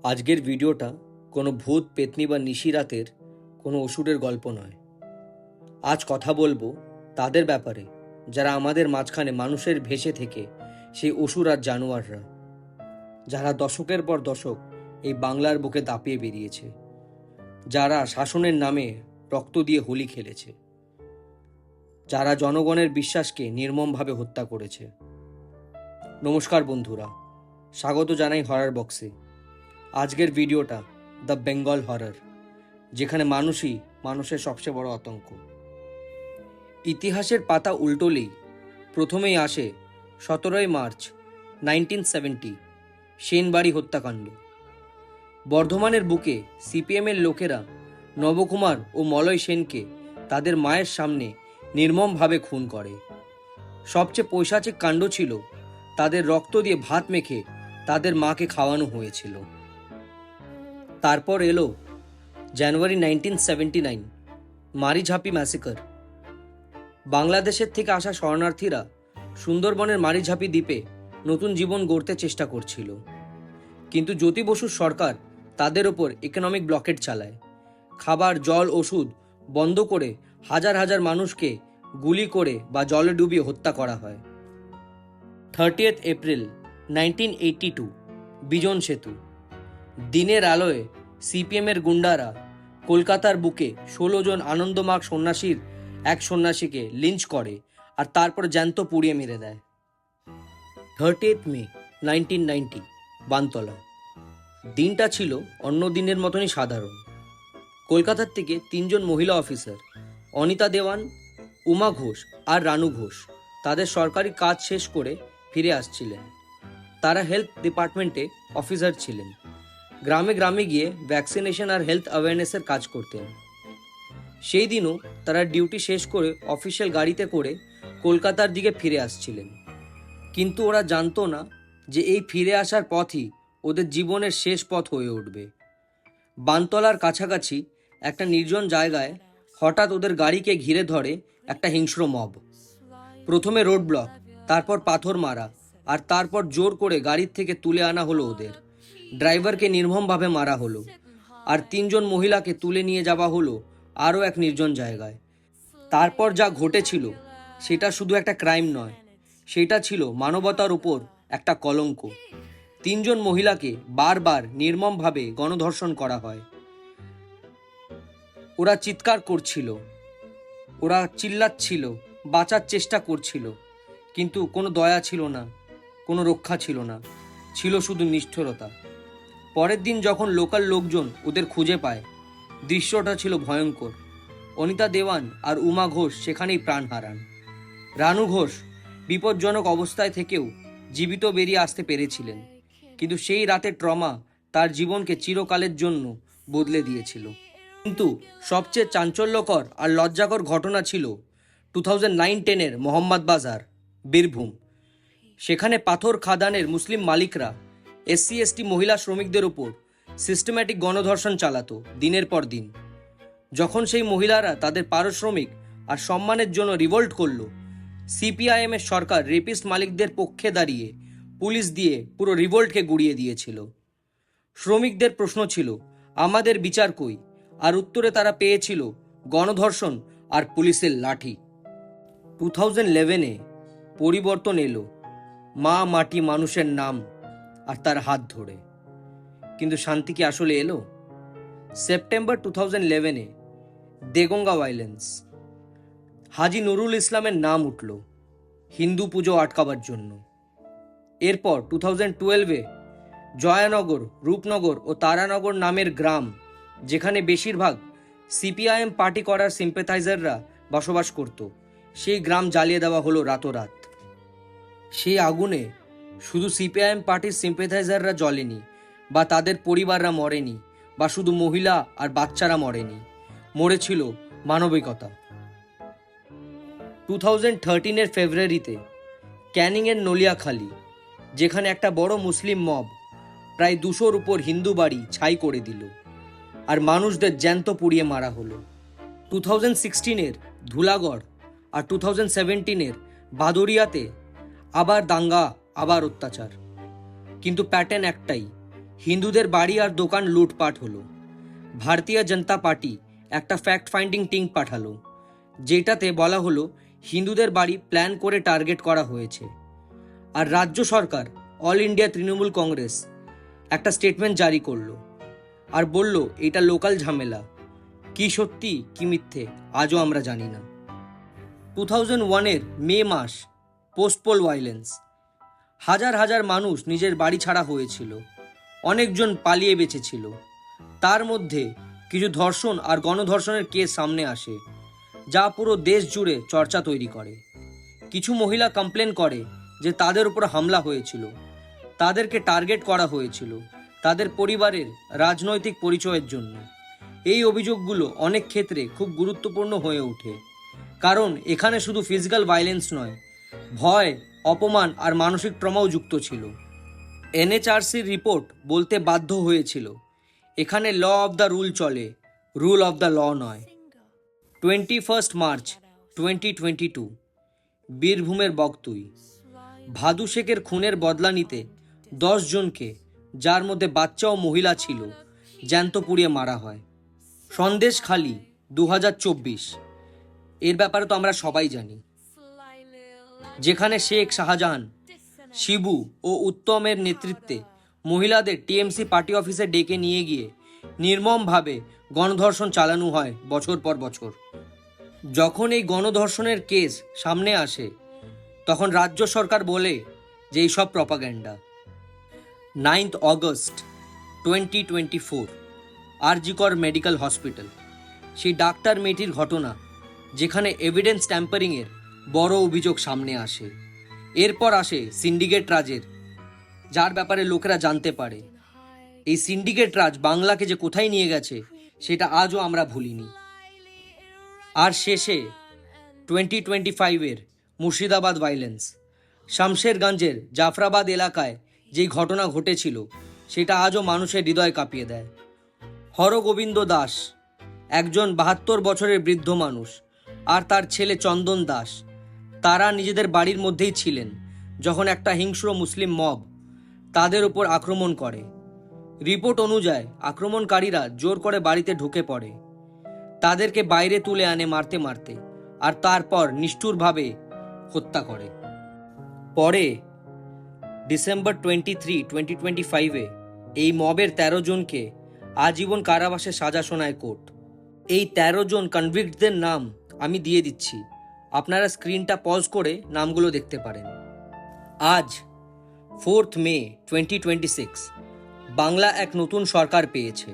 আজকের ভিডিওটা কোনো ভূত পেতনি বা নিশিরাতের কোনো অসুরের গল্প নয়। আজ কথা বলবো তাদের ব্যাপারে যারা আমাদের মাঝখানে মানুষের ভেসে থেকে সেই অসুর আর জানোয়াররা, যারা দশকের পর দশক এই বাংলার বুকে দাপিয়ে বেরিয়েছে, যারা শাসনের নামে রক্ত দিয়ে হোলি খেলেছে, যারা জনগণের বিশ্বাসকে নির্মমভাবে হত্যা করেছে। নমস্কার বন্ধুরা, স্বাগত জানাই হরর বক্সে। আজকের ভিডিওটা দ্য বেঙ্গল হরর, যেখানে মানুষই মানুষের সবচেয়ে বড় আতঙ্ক। ইতিহাসের পাতা উল্টোলেই প্রথমেই আসে 17 মার্চ 1970 সেনবাড়ি হত্যাকাণ্ড। বর্ধমানের বুকে সিপিএমের লোকেরা নবকুমার ও মলয় সেনকে তাদের মায়ের সামনে নির্মমভাবে খুন করে। সবচেয়ে পৈশাচিক কাণ্ড ছিল তাদের রক্ত দিয়ে ভাত মেখে তাদের মাকে খাওয়ানো হয়েছিল। তারপর এলো জানুয়ারি 1979 মারিঝাপি ম্যাসেকার। বাংলাদেশের থেকে আসা শরণার্থীরা সুন্দরবনের মারিঝাপি দ্বীপে নতুন জীবন গড়তে চেষ্টা করছিল, কিন্তু জ্যোতি বসুর সরকার তাদের ওপর ইকোনমিক ব্লকেট চালায়। খাবার, জল, ওষুধ বন্ধ করে হাজার হাজার মানুষকে গুলি করে বা জলে ডুবিয়ে হত্যা করা হয়। 30 এপ্রিল 1982 বিজন সেতু। দিনের আলোয় সিপিএমের গুন্ডারা কলকাতার বুকে 16 জন আনন্দমার্গ সন্ন্যাসীর এক সন্ন্যাসীকে লিঞ্চ করে আর তারপর জ্যান্ত পুড়িয়ে মেরে দেয়। 30 মে 1990 বানতলা। দিনটা ছিল অন্য দিনের মতনই সাধারণ। কলকাতার থেকে 3 জন মহিলা অফিসার, অনিতা দেওয়ান, উমা ঘোষ আর রানু ঘোষ, তাদের সরকারি কাজ শেষ করে ফিরে আসছিলেন। তারা হেলথ ডিপার্টমেন্টে অফিসার ছিলেন। গ্রামে গ্রামে গিয়ে ভ্যাকসিনেশন আর হেলথ অ্যাওয়ারনেসের কাজ করতেন। সেই দিনও তারা ডিউটি শেষ করে অফিসিয়াল গাড়িতে করে কলকাতার দিকে ফিরে আসছিলেন। কিন্তু ওরা জানতো না যে এই ফিরে আসার পথই ওদের জীবনের শেষ পথ হয়ে উঠবে। বানতলার কাছাকাছি একটা নির্জন জায়গায় হঠাৎ ওদের গাড়িকে ঘিরে ধরে একটা হিংস্র মব। প্রথমে রোড ব্লক, তারপর পাথর মারা, আর তারপর জোর করে গাড়ির থেকে তুলে আনা হলো ওদের। ড্রাইভারকে নির্মমভাবে মারা হলো, আর 3 জন মহিলাকে তুলে নিয়ে যাওয়া হলো আরও এক নির্জন জায়গায়। তারপর যা ঘটেছিল সেটা শুধু একটা ক্রাইম নয়, সেটা ছিল মানবতার উপর একটা কলঙ্ক। 3 জন মহিলাকে বারবার নির্মমভাবে গণধর্ষণ করা হয়। ওরা চিৎকার করছিল, ওরা চিল্লাচ্ছিল, বাঁচার চেষ্টা করছিল, কিন্তু কোনো দয়া ছিল না, কোনো রক্ষা ছিল না, ছিল শুধু নিষ্ঠুরতা। পরের দিন যখন লোকাল লোকজন ওদের খুঁজে পায়, দৃশ্যটা ছিল ভয়ঙ্কর। অনিতা দেওয়ান আর উমা ঘোষ সেখানেই প্রাণ হারান। রানু ঘোষ বিপজ্জনক অবস্থায় থেকেও জীবিত বেরিয়ে আসতে পেরেছিলেন, কিন্তু সেই রাতের ট্রমা তার জীবনকে চিরকালের জন্য বদলে দিয়েছিল। কিন্তু সবচেয়ে চাঞ্চল্যকর আর লজ্জাকর ঘটনা ছিল 2009-10 মোহাম্মদ বাজার, বীরভূম। সেখানে পাথর খাদানের মুসলিম মালিকরা SC/ST মহিলা শ্রমিকদের উপর সিস্টেম্যাটিক গণধর্ষণ চালাতো দিনের পর দিন। যখন সেই মহিলারা তাদের পারিশ্রমিক আর সম্মানের জন্য রিভোল্ট করল, CPIM এর সরকার রেপিস্ট মালিকদের পক্ষে দাঁড়িয়ে পুলিশ দিয়ে পুরো রিভোল্টকে গুড়িয়ে দিয়েছিল। শ্রমিকদের প্রশ্ন ছিল, আমাদের বিচার কই? আর উত্তরে তারা পেয়েছিল গণধর্ষণ আর পুলিশের লাঠি। 2011-এ পরিবর্তন এলো, মা মাটি মানুষের নাম আর তার হাত ধরে। কিন্তু শান্তি কি আসলে এলো? সেপ্টেম্বর 2011-এ দেগঙ্গা ভায়োলেন্স। হাজি নুরুল ইসলামের নাম উঠল হিন্দু পুজো আটকাবার জন্য। এরপর 2012-এ জয়ানগর, রূপনগর ও তারানগর নামের গ্রাম, যেখানে বেশিরভাগ CPIM পার্টি করার সিম্প্যাথাইজাররা বসবাস করত, সেই গ্রাম জ্বালিয়ে দেওয়া হলো রাতোরাত। সেই আগুনে শুধু CPIM পার্টির সিম্প্যাথাইজাররা জ্বলেনি, বা তাদের পরিবাররা মরেনি, বা শুধু মহিলা আর বাচ্চারা মরেনি, মরেছিল মানবিকতা। 2013-এর ফেব্রুয়ারিতে ক্যানিংয়ের নলিয়াখালী, যেখানে একটা বড় মুসলিম মব প্রায় 200-র উপর হিন্দু বাড়ি ছাই করে দিল আর মানুষদের জ্যান্ত পুড়িয়ে মারা হলো। 2016-এর ধুলাগড় আর 2017-এর বাদুড়িয়াতে আবার দাঙ্গা, আবার অত্যাচার। কিন্তু প্যাটার্ন একটাই, হিন্দুদের বাড়ি আর দোকান লুটপাট হলো। ভারতীয় জনতা পার্টি একটা ফ্যাক্ট ফাইন্ডিং টিম পাঠালো, যেটাতে বলা হলো হিন্দুদের বাড়ি প্ল্যান করে টার্গেট করা হয়েছে। আর রাজ্য সরকার, অল ইন্ডিয়া তৃণমূল কংগ্রেস একটা স্টেটমেন্ট জারি করলো আর বলল এটা লোকাল ঝামেলা। কি সত্যি কি মিথ্যে আজও আমরা জানি না। 2001-এর মে মাস, পোস্টপোল ভায়োলেন্স। হাজার হাজার মানুষ নিজের বাড়ি ছাড়া হয়েছিল, অনেকজন পালিয়ে বেঁচেছিল। তার মধ্যে কিছু ধর্ষণ আর গণধর্ষণের কেস সামনে আসে, যা পুরো দেশ জুড়ে চর্চা তৈরি করে। কিছু মহিলা কমপ্লেন করে যে তাদের উপর হামলা হয়েছিল, তাদেরকে টার্গেট করা হয়েছিল তাদের পরিবারের রাজনৈতিক পরিচয়ের জন্য। এই অভিযোগগুলো অনেক ক্ষেত্রে খুব গুরুত্বপূর্ণ হয়ে ওঠে, কারণ এখানে শুধু ফিজিক্যাল ভায়োলেন্স নয়, ভয়, অপমান আর মানসিক ট্রমাও যুক্ত ছিল। এনএচআরসির রিপোর্ট বলতে বাধ্য হয়েছিল, এখানে ল অফ দ্য রুল চলে, রুল অফ দ্য ল নয়। 21 মার্চ 2022, বীরভূমের বগতুই। ভাদু শেখের খুনের বদলা নিতে 10 জনকে, যার মধ্যে বাচ্চা ও মহিলা ছিল, জ্যান্ত পুড়িয়ে মারা হয়। সন্দেশখালি 2024, এর ব্যাপারে তো আমরা সবাই জানি, যেখানে শেখ শাহজাহান, শিবু ও উত্তমের নেতৃত্বে মহিলাদের টিএমসি পার্টি অফিসে ডেকে নিয়ে গিয়ে নির্মমভাবে গণধর্ষণ চালানো হয় বছর পর বছর। যখন এই গণধর্ষণের কেস সামনে আসে, তখন রাজ্য সরকার বলে যে এইসব propaganda. 9 August 2024, RG Kar medical hospital. সেই ডাক্তার মেয়েটির ঘটনা, যেখানে এভিডেন্স ট্যাম্পারিংয়ের বড় অভিযোগ সামনে আসে। এরপর আসে সিন্ডিকেট রাজের, যার ব্যাপারে লোকেরা জানতে পারে। এই সিন্ডিকেট রাজ বাংলাকে যে কোথায় নিয়ে গেছে সেটা আজও আমরা ভুলিনি। আর শেষে 2025-এর মুর্শিদাবাদ ভায়োলেন্স। শামশেরগঞ্জের জাফরাবাদ এলাকায় যেই ঘটনা ঘটেছিল সেটা আজও মানুষের হৃদয় কাঁপিয়ে দেয়। হরগোবিন্দ দাস, একজন 72 বছরের বৃদ্ধ মানুষ, আর তার ছেলে চন্দন দাস, তারা নিজেদের বাড়ির মধ্যেই ছিলেন যখন একটা হিংস্র মুসলিম মব তাদের উপর আক্রমণ করে। রিপোর্ট অনুযায়ী আক্রমণকারীরা জোর করে বাড়িতে ঢুকে পড়ে, তাদেরকে বাইরে তুলে আনে মারতে মারতে, আর তারপর নিষ্ঠুরভাবে হত্যা করে। পরে ডিসেম্বর 23, 2025-এ এই মবের 13 জনকে আজীবন কারাবাসে সাজা শোনায় কোর্ট। এই 13 জন কনভিক্টদের নাম আমি দিয়ে দিচ্ছি, আপনারা স্ক্রিনটা পজ করে নামগুলো দেখতে পারেন। আজ 4 মে 2026, বাংলা এক নতুন সরকার পেয়েছে।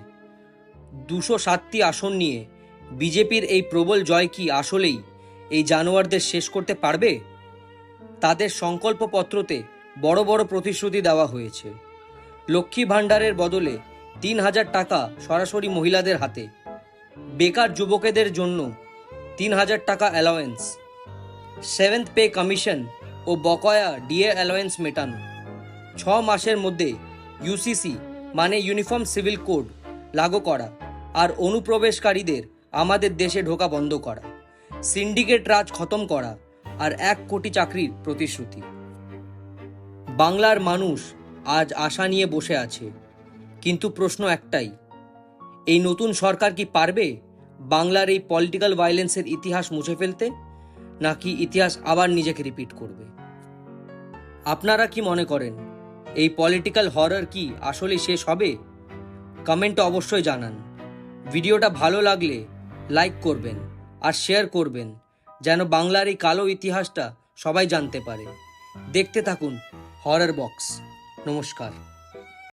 207টি আসন নিয়ে বিজেপির এই প্রবল জয় কি আসলেই এই জানোয়ারদের শেষ করতে পারবে? তাদের সংকল্পপত্রতে বড় বড় প্রতিশ্রুতি দেওয়া হয়েছে। লক্ষ্মী ভাণ্ডারের বদলে 3000 টাকা সরাসরি মহিলাদের হাতে, বেকার যুবকেদের জন্য 3000 টাকা অ্যালাওয়েন্স, 7th পে কমিশন ও বকেয়া ডিএ অ্যালাওয়েন্স মেটানো, 6 মাসের মধ্যে ইউসিসি মানে ইউনিফর্ম সিভিল কোড লাগু করা, আর অনুপ্রবেশকারীদের আমাদের দেশে ঢোকা বন্ধ করা, সিন্ডিকেট রাজ খতম করা, আর 1 কোটি চাকরির প্রতিশ্রুতি। বাংলার মানুষ আজ আশা নিয়ে বসে আছে, কিন্তু প্রশ্ন একটাই, এই নতুন সরকার কি পারবে বাংলার এই পলিটিক্যাল ভায়োলেন্সের ইতিহাস মুছে ফেলতে, নাকি ইতিহাস আবার নিজেকে রিপিট করবে? আপনারা কি মনে করেন, এই পলিটিক্যাল হরর কি আসলে শেষ হবে? কমেন্টে অবশ্যই জানান। ভিডিওটা ভালো লাগলে লাইক করবেন আর শেয়ার করবেন, যেন বাংলার এই কালো ইতিহাসটা সবাই জানতে পারে। দেখতে থাকুন হরর বক্স। নমস্কার।